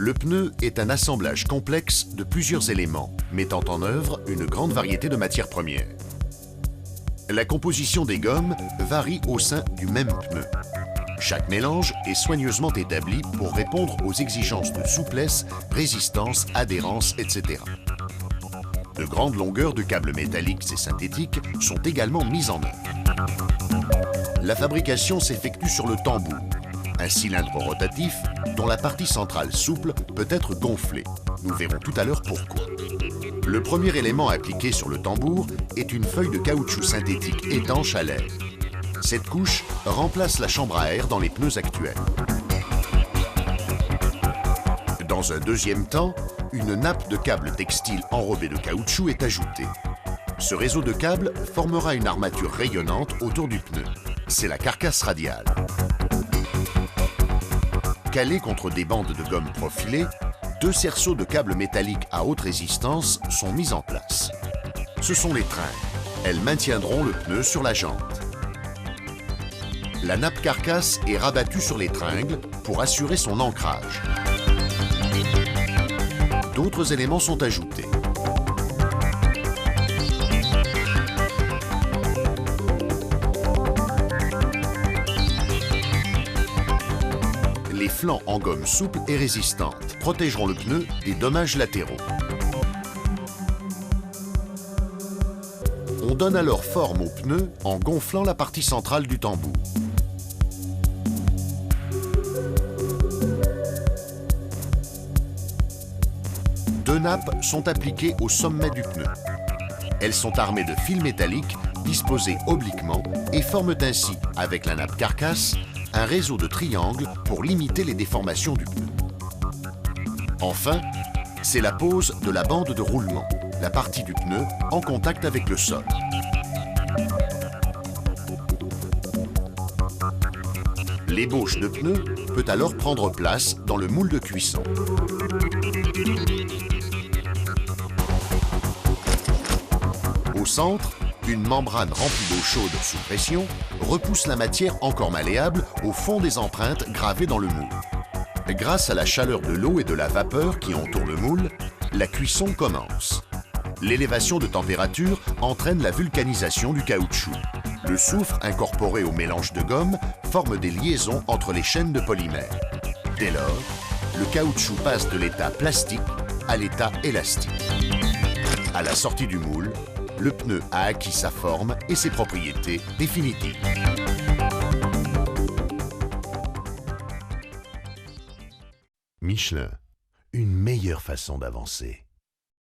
Le pneu est un assemblage complexe de plusieurs éléments, mettant en œuvre une grande variété de matières premières. La composition des gommes varie au sein du même pneu. Chaque mélange est soigneusement établi pour répondre aux exigences de souplesse, résistance, adhérence, etc. De grandes longueurs de câbles métalliques et synthétiques sont également mises en œuvre. La fabrication s'effectue sur le tambour, un cylindre rotatif dont la partie centrale souple peut être gonflée. Nous verrons tout à l'heure pourquoi. Le premier élément appliqué sur le tambour est une feuille de caoutchouc synthétique étanche à l'air. Cette couche remplace la chambre à air dans les pneus actuels. Dans un deuxième temps, une nappe de câbles textiles enrobés de caoutchouc est ajoutée. Ce réseau de câbles formera une armature rayonnante autour du pneu. C'est la carcasse radiale. Calés contre des bandes de gomme profilées, deux cerceaux de câbles métalliques à haute résistance sont mis en place. Ce sont les tringles. Elles maintiendront le pneu sur la jante. La nappe carcasse est rabattue sur les tringles pour assurer son ancrage. D'autres éléments sont ajoutés. Les flancs en gomme souple et résistante protégeront le pneu des dommages latéraux. On donne alors forme au pneu en gonflant la partie centrale du tambour. Deux nappes sont appliquées au sommet du pneu. Elles sont armées de fils métalliques disposés obliquement et forment ainsi, avec la nappe carcasse, un réseau de triangles pour limiter les déformations du pneu. Enfin, c'est la pose de la bande de roulement, la partie du pneu en contact avec le sol. L'ébauche de pneu peut alors prendre place dans le moule de cuisson. Au centre, une membrane remplie d'eau chaude sous pression repousse la matière encore malléable au fond des empreintes gravées dans le moule. Grâce à la chaleur de l'eau et de la vapeur qui entoure le moule, la cuisson commence. L'élévation de température entraîne la vulcanisation du caoutchouc. Le soufre incorporé au mélange de gomme forme des liaisons entre les chaînes de polymères. Dès lors, le caoutchouc passe de l'état plastique à l'état élastique. À la sortie du moule, le pneu a acquis sa forme et ses propriétés définitives. Michelin, une meilleure façon d'avancer.